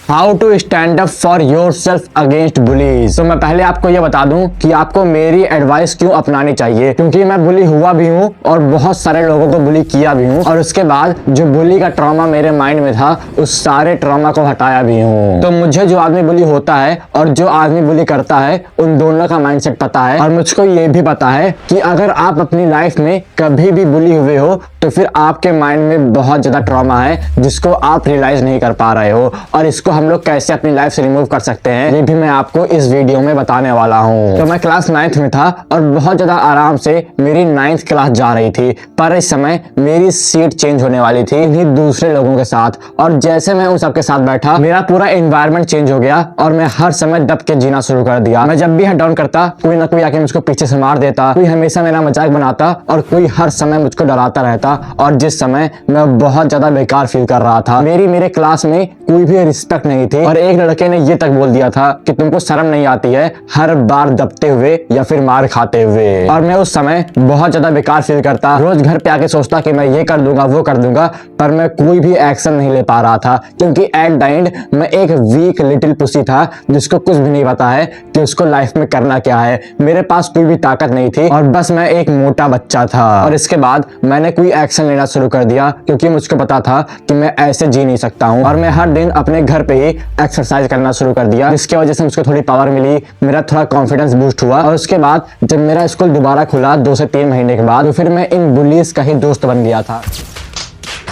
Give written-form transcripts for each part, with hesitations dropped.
How to stand up for yourself against bullies. तो मैं पहले आपको ये बता दूं कि आपको मेरी एडवाइस क्यों अपनानी चाहिए, क्योंकि मैं बुली हुआ भी हूं और बहुत सारे लोगों को बुली किया भी हूं, और उसके बाद जो बुली का ट्रॉमा मेरे माइंड में था उस सारे ट्रॉमा को हटाया भी हूं। तो मुझे जो आदमी बुली होता है और जो आदमी बुली करता है उन दोनों का माइंडसेट पता है, और मुझको ये भी पता है कि अगर आप अपनी लाइफ में कभी भी बुली हुए हो तो फिर आपके माइंड में बहुत ज्यादा ट्रॉमा है जिसको आप रियलाइज नहीं कर पा रहे हो, और इसको हम लोग कैसे अपनी लाइफ से रिमूव कर सकते हैं ये भी मैं आपको इस वीडियो में बताने वाला हूँ। तो मैं क्लास 9th में था और बहुत ज्यादा आराम से मेरी 9th क्लास जा रही थी, पर इस समय मेरी सीट चेंज होने वाली थी इन्हीं दूसरे लोगों के साथ, और जैसे मैं उन सबके साथ बैठा मेरा पूरा एनवायरनमेंट चेंज हो गया और मैं हर समय दब के जीना शुरू कर दिया। मैं जब भी हेड डाउन करता कोई ना कोई आके मुझको पीछे से मार देता, कोई हमेशा मेरा मजाक बनाता और कोई हर समय मुझको डराता रहता, और जिस समय मैं बहुत ज्यादा बेकार फील कर रहा था। मेरे क्लास में कोई भी रिस्पेक्ट नहीं थी, और एक लड़के ने ये तक बोल दिया था कि तुमको शर्म नहीं आती है हर बार दबते हुए या फिर मार खाते हुए। और मैं उस समय बहुत ज्यादा बेकार फील करता, रोज घर पे आके सोचता कि मैं ये कर दूंगा वो कर दूंगा, पर मैं कोई भी एक्शन नहीं ले पा रहा था, क्योंकि एट द एंड मैं एक वीक लिटिल पुसी था जिसको कुछ भी नहीं पता है कि उसको लाइफ में करना क्या है। मेरे पास कोई भी ताकत नहीं थी और बस मैं एक मोटा बच्चा था। और इसके बाद मैंने कोई एक्शन लेना शुरू कर दिया, क्योंकि मुझको पता था कि मैं ऐसे जी नहीं सकता हूँ, और मैं हर दिन अपने घर पे ही एक्सरसाइज करना शुरू कर दिया, जिसकी वजह से मुझको थोड़ी पावर मिली, मेरा थोड़ा कॉन्फिडेंस बूस्ट हुआ। और उसके बाद जब मेरा स्कूल दोबारा खुला 2 से 3 महीने के बाद, तो फिर मैं इन बुलीज का ही दोस्त बन गया था,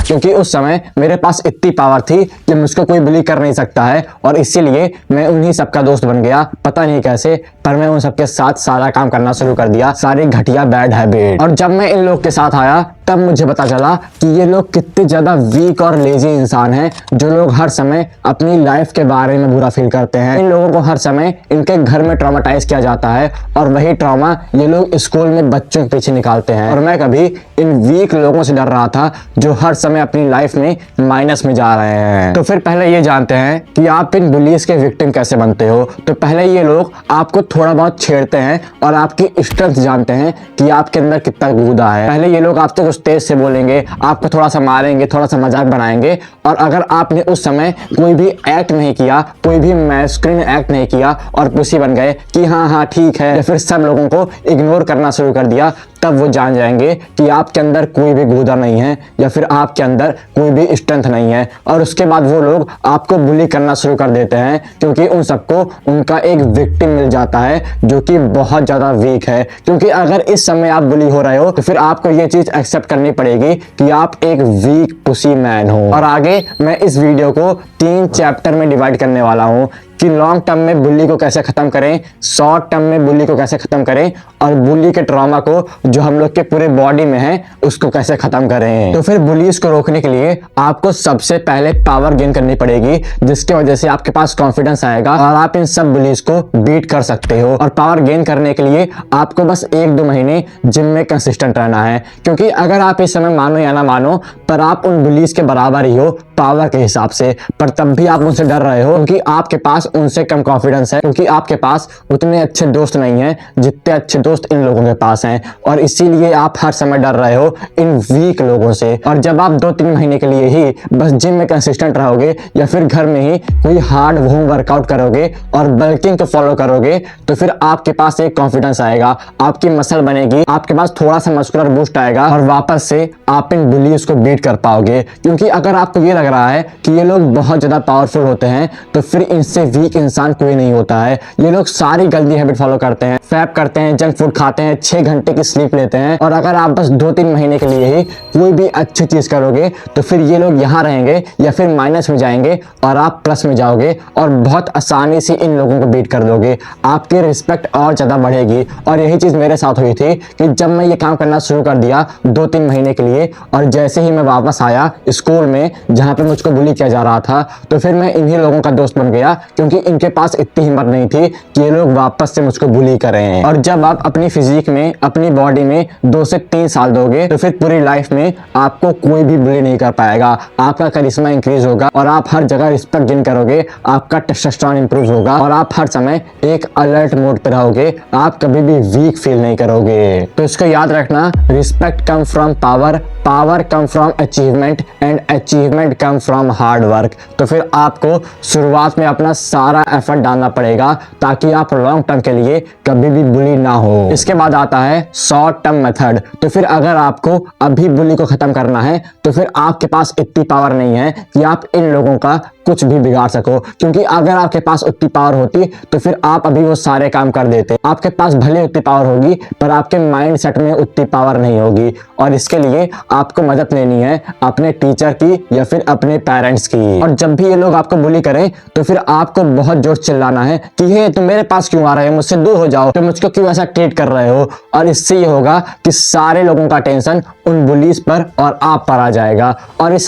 क्योंकि उस समय मेरे पास इतनी पावर थी कि मुझको कोई बुली कर नहीं सकता है, और इसीलिए मैं उन्हीं सबका दोस्त बन गया। पता नहीं कैसे, पर मैं उन सबके साथ सारा काम करना शुरू कर दिया, सारी घटिया बैड हैबिट। और जब मैं इन लोग के साथ आया तब मुझे पता चला कि ये लोग कितने ज्यादा वीक और लेजी इंसान हैं, जो लोग हर समय अपनी लाइफ के बारे में बुरा फील करते हैं। इन लोगों को हर समय इनके घर में ट्रॉमाटाइज किया जाता है, और वही ट्रॉमा ये लोग स्कूल में बच्चों के पीछे निकालते हैं। और मैं कभी इन वीक लोगों से डर रहा था जो हर समय अपनी लाइफ में माइनस में जा रहे हैं। तो फिर पहले ये जानते हैं कि आप इन बुलीज के विक्टिम कैसे बनते हो। तो पहले ये लोग आपको थोड़ा बहुत छेड़ते हैं और आपकी स्ट्रेंथ जानते हैं कि आपके अंदर कितना गूदा है। पहले ये लोग आपसे कुछ तेज से बोलेंगे, आपको थोड़ा सा मारेंगे, थोड़ा सा मजाक बनाएंगे, और अगर आपने उस समय कोई भी एक्ट नहीं किया, कोई भी मैस्कुलिन एक्ट नहीं किया और पुसी बन गए कि हाँ हाँ ठीक है, या फिर सब लोगों को इग्नोर करना शुरू कर दिया, तब वो जान जाएंगे कि आपके अंदर कोई भी गूदा नहीं है या फिर आपके अंदर कोई भी स्ट्रेंथ नहीं है। और उसके बाद वो लोग आपको बुली करना शुरू कर देते हैं, क्योंकि उन सबको उनका एक विक्टिम मिल जाता है जो कि बहुत ज्यादा वीक है। क्योंकि अगर इस समय आप बुली हो रहे हो तो फिर आपको ये चीज एक्सेप्ट करनी पड़ेगी कि आप एक वीक पुसी मैन हो। और आगे मैं इस वीडियो को 3 चैप्टर में डिवाइड करने वाला हूँ कि लॉन्ग टर्म में बुली को कैसे खत्म करें, शॉर्ट टर्म में बुली को कैसे खत्म करें, और बुली के ट्रॉमा को जो हम लोग के पूरे बॉडी में है उसको कैसे खत्म करें। तो फिर बुलीज को रोकने के लिए आपको सबसे पहले पावर गेन करनी पड़ेगी, जिसकी वजह से आपके पास कॉन्फिडेंस आएगा और आप इन सब बुलीज को बीट कर सकते हो। और पावर गेन करने के लिए आपको बस 1-2 महीने जिम में कंसिस्टेंट रहना है, क्योंकि अगर आप इस समय मानो या ना मानो पर आप उन बुलीज के बराबर ही हो पावर के हिसाब से, पर तब भी आप उनसे डर रहे हो क्योंकि आपके पास उनसे कम कॉन्फिडेंस है, क्योंकि आपके पास उतने अच्छे दोस्त नहीं हैं जितने अच्छे दोस्त इन लोगों के पास हैं, और इसीलिए आप हर समय डर रहे हो इन वीक लोगों से। और जब आप 2-3 महीने के लिए ही बस जिम में कंसिस्टेंट रहोगे या फिर घर में ही कोई हार्ड होम वर्कआउट करोगे और बल्किंग को फॉलो करोगे, तो फिर आपके पास एक कॉन्फिडेंस आएगा, आपकी मसल बनेगी, आपके पास थोड़ा सा मस्कुलर बूस्ट आएगा, और वापस से आप इन बुलीज को बीट कर पाओगे। क्योंकि अगर आपको ये लग रहा है कि ये लोग बहुत ज्यादा पावरफुल होते हैं, तो फिर इनसे वीक इंसान कोई नहीं होता है। ये लोग सारी गंदी हैबिट फॉलो करते हैं, फैप करते हैं, जंक फूड खाते हैं, 6 घंटे की स्लीप लेते हैं, और अगर आप बस 2-3 महीने के लिए ही कोई भी अच्छी चीज करोगे तो फिर ये लोग यहाँ रहेंगे या फिर माइनस में जाएंगे और आप प्लस में जाओगे, और बहुत आसानी से इन लोगों को बीट कर दोगे। आपकी रिस्पेक्ट और ज्यादा बढ़ेगी। और यही चीज मेरे साथ हुई थी कि जब मैं ये काम करना शुरू कर दिया 2-3 महीने के लिए, और जैसे ही मैं वापस आया स्कूल में जहाँ पे मुझको बुली किया जा रहा था, तो फिर मैं इन्हीं लोगों का दोस्त बन गया, क्योंकि इनके पास इतनी हिम्मत नहीं थी कि ये लोग वापस से मुझको बुली करें। करें। और जब आप अपनी फिजिक में, अपनी बॉडी में 2 से 3 साल दोगे तो फिर पूरी लाइफ में आपको कोई भी बुली नहीं कर पाएगा। आपका करिश्मा इंक्रीज होगा और आप हर जगह रिस्पेक्ट गेन करोगे, आपका टेस्टोस्टेरोन इंप्रूव होगा और आप हर समय एक अलर्ट मोड पे रहोगे, आप कभी भी वीक फील नहीं करोगे। तो इसको याद रखना, respect come from power, power come from achievement and achievement come from hard work. तो फिर आपको शुरुआत में अपना सारा एफर्ट डालना पड़ेगा ताकि आप लॉन्ग टर्म के लिए कभी भी बुली ना हो। इसके बाद आता है शॉर्ट टर्म मेथड। तो फिर अगर आपको अभी बुली को खत्म करना है तो फिर आपके पास इतनी पावर नहीं है कि आप इन लोगों का कुछ भी बिगाड़ सको, क्योंकि अगर आपके पास उतनी पावर होती तो फिर आप अभी वो सारे काम कर देते। आपके पास भले उतनी पावर होगी पर आपके माइंड सेट में उतनी पावर नहीं होगी और इसके लिए आपको मदद लेनी है अपने टीचर की या फिर अपने पेरेंट्स की। और जब भी ये लोग आपको बुली करें तो फिर आपको बहुत जोर चिल्लाना है कि हे तुम मेरे पास क्यों आ रहे हो, मुझसे दूर हो जाओ, तुम मुझको क्यों ऐसा ट्रीट कर रहे हो। और इससे ये होगा कि सारे लोगों का टेंशन उन बुलीज पर और आप पर आ जाएगा और इसी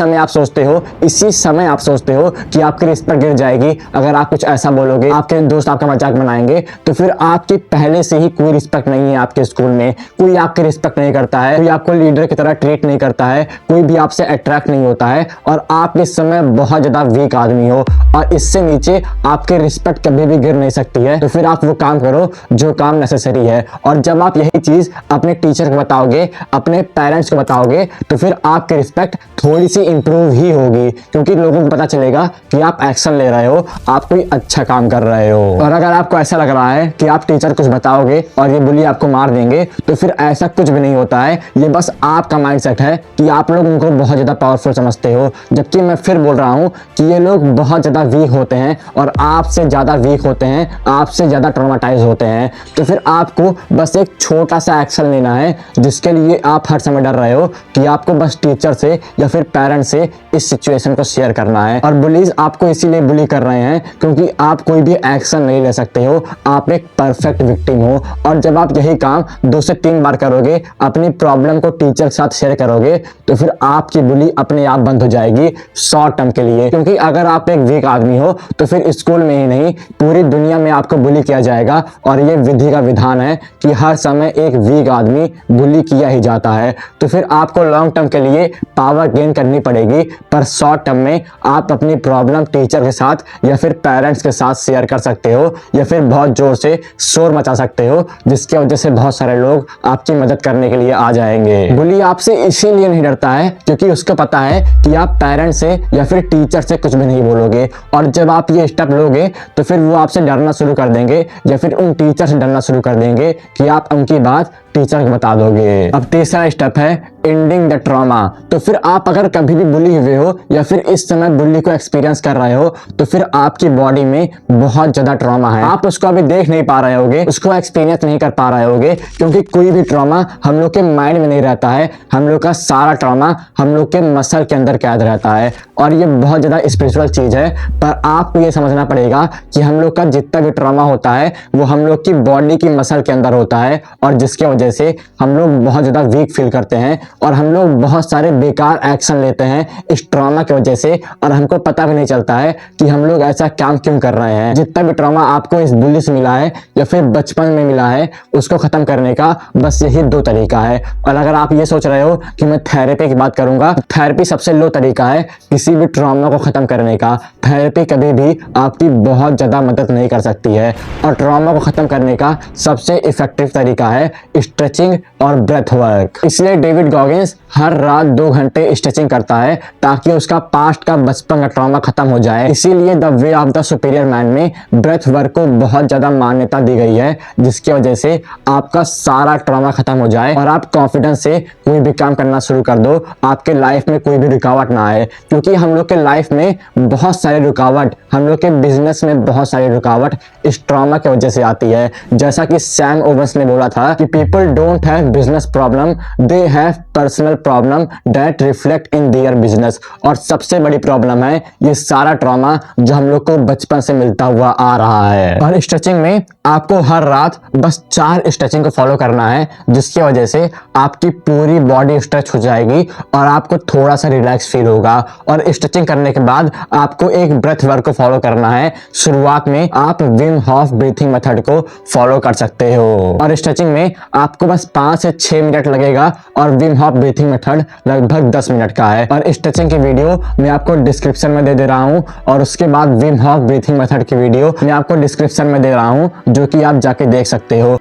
समय आप सोचते हो कि आपकी रिस्पेक्ट गिर जाएगी अगर आप कुछ ऐसा बोलोगे, आपके दोस्त आपका मजाक बनाएंगे। तो फिर आपकी पहले से ही कोई रिस्पेक्ट नहीं है आपके स्कूल में, कोई आपकी रिस्पेक्ट नहीं करता है, कोई आपको लीडर की तरह ट्रीट नहीं करता है, कोई भी आपसे अट्रैक्ट नहीं होता है और आप इस समय बहुत ज्यादा वीक आदमी हो और इससे नीचे आपकी रिस्पेक्ट कभी भी गिर नहीं सकती है। तो फिर आप वो काम करो जो काम नेसेसरी है। और जब आप यही चीज अपने टीचर को बताओगे, अपने पेरेंट्स को बताओगे तो फिर आपकी रिस्पेक्ट थोड़ी सी इंप्रूव ही होगी, क्योंकि लोगों को पता चलेगा कि आप एक्शन ले रहे हो, आप कोई अच्छा काम कर रहे हो। और अगर आपको ऐसा लग रहा है कि आप टीचर कुछ बताओगे और ये बुली आपको मार देंगे तो फिर ऐसा कुछ भी नहीं होता है। ये बस आपका माइंडसेट है कि आप लोग उनको बहुत ज्यादा पावरफुल समझते हो, जबकि मैं फिर बोल रहा हूँ कि ये लोग बहुत ज्यादा वीक होते हैं और आपसे ज्यादा वीक होते हैं, आपसे ज्यादा ट्रॉमाटाइज होते हैं। तो फिर आपको बस एक छोटा सा एक्शन लेना है जिसके लिए आप हर समय डर रहे हो कि आपको बस टीचर से या फिर पेरेंट से इस सिचुएशन को शेयर करना है। और बुलीज आपको इसीलिए बुली कर रहे हैं क्योंकि आप कोई भी एक्शन नहीं ले सकते हो, आप एक परफेक्ट विक्टिम हो। और जब आप यही काम 2 से 3 बार करोगे, अपनी प्रॉब्लम को टीचर के साथ शेयर करोगे तो फिर आपकी बुली अपने आप बंद हो जाएगी शॉर्ट टर्म के लिए। क्योंकि अगर आप एक वीक आदमी हो तो फिर स्कूल में ही नहीं पूरी दुनिया में आपको बुली किया जाएगा और ये विधि का विधान है कि हर समय एक वीक आदमी बुली किया ही जाता है। तो फिर आपको लॉन्ग टर्म के लिए पावर गेन करनी पड़ेगी, पर शॉर्ट टर्म में आप अपनी प्रॉब्लम टीचर के साथ या फिर पेरेंट्स के साथ शेयर कर सकते हो या फिर बहुत जोर से शोर मचा सकते हो, जिसकी वजह से बहुत सारे लोग आपकी मदद करने के लिए आ जाएंगे। बुली आपसे इसीलिए नहीं डरता है क्योंकि उसको पता है कि आप पेरेंट्स से या फिर टीचर से कुछ भी नहीं बोलोगे। और जब आप ये स्टेप लोगे तो फिर वो आपसे डरना शुरू कर देंगे या फिर उन टीचर से डरना शुरू कर देंगे कि आप उनकी बात टीचर को बता दोगे। अब तीसरा स्टेप है एंडिंग द ट्रॉमा। तो फिर आप अगर कभी भी बुली हुए हो या फिर इस समय बुली को एक्सपीरियंस कर रहे हो तो फिर आपकी बॉडी में बहुत ज्यादा ट्रॉमा है। आप उसको अभी देख नहीं पा रहे होगे, उसको एक्सपीरियंस नहीं कर पा रहे होगे, क्योंकि कोई भी ट्रॉमा हम लोग के माइंड में नहीं रहता है। हम लोग का सारा ट्रॉमा हम लोग के मसल के अंदर कैद रहता है और ये बहुत ज्यादा स्पिरिचुअल चीज है। पर आपको ये समझना पड़ेगा कि हम लोग का जितना भी ट्रॉमा होता है वो हम लोग की बॉडी की मसल के अंदर होता है और जिसके वजह से हम लोग बहुत ज्यादा वीक फील करते हैं और हम लोग बहुत सारे बेकार एक्शन लेते हैं इस ट्रॉमा की वजह से और हमको पता भी नहीं चलता है कि हम लोग ऐसा काम क्यों कर रहे हैं। जितना भी ट्रॉमा आपको इस बुली से मिला है या फिर बचपन में मिला है उसको खत्म करने का बस यही 2 तरीका है। और अगर आप ये सोच रहे हो कि मैं थेरेपी की बात करूंगा, थेरेपी सबसे लो तरीका है किसी भी ट्रॉमा को खत्म करने का। थेरेपी कभी भी आपकी बहुत ज्यादा मदद नहीं कर सकती है और ट्रॉमा को खत्म करने का सबसे इफेक्टिव तरीका है स्ट्रेचिंग और ब्रेथ वर्क। इसलिए डेविड गॉगिंस हर रात 2 घंटे स्ट्रेचिंग करता है ताकि उसका पास्ट का बचपन का ट्रॉमा खत्म हो जाए। इसीलिए the way of the superior man में ब्रेथ वर्क को बहुत ज्यादा मान्यता दी गई है, जिसकी वजह से आपका सारा ट्रॉमा खत्म हो जाए और आप कॉन्फिडेंस से कोई भी काम करना शुरू कर दो, आपके लाइफ में कोई भी रुकावट ना आए। क्योंकि हम लोग के लाइफ में बहुत सारे रुकावट, हम लोग के बिजनेस में बहुत सारी रुकावट इस ट्रॉमा की वजह से आती है। जैसा कि सैम ओवंस ने बोला था कि people don't have business problem, they have personal problem that reflect in their business। और सबसे बड़ी प्रॉब्लम है ये सारा ट्रॉमा जो हम लोग को बचपन से मिलता हुआ आ रहा है। और स्ट्रेचिंग में आपको हर रात बस 4 स्ट्रेचिंग को फॉलो करना है, जिसकी वजह से आपकी पूरी बॉडी स्ट्रेच हो जाएगी और आपको थोड़ा सा रिलैक्स फील होगा। और स्ट्रेचिंग करने के बाद आपको एक ब्रेथ वर्क को फॉलो करना है। शुरुआत में आप विम हॉफ ब्रीथिंग मेथड को फॉलो कर सकते हो और स्ट्रेचिंग में आपको बस 5 से 6 मिनट लगेगा और विम हॉफ ब्रीथिंग मेथड लगभग 10 मिनट का है। और स्ट्रेचिंग की वीडियो मैं आपको डिस्क्रिप्शन में दे रहा हूं और उसके बाद विम हॉफ ब्रीथिंग मेथड की वीडियो मैं आपको डिस्क्रिप्शन में दे रहा हूं, जो कि आप जाके देख सकते हो।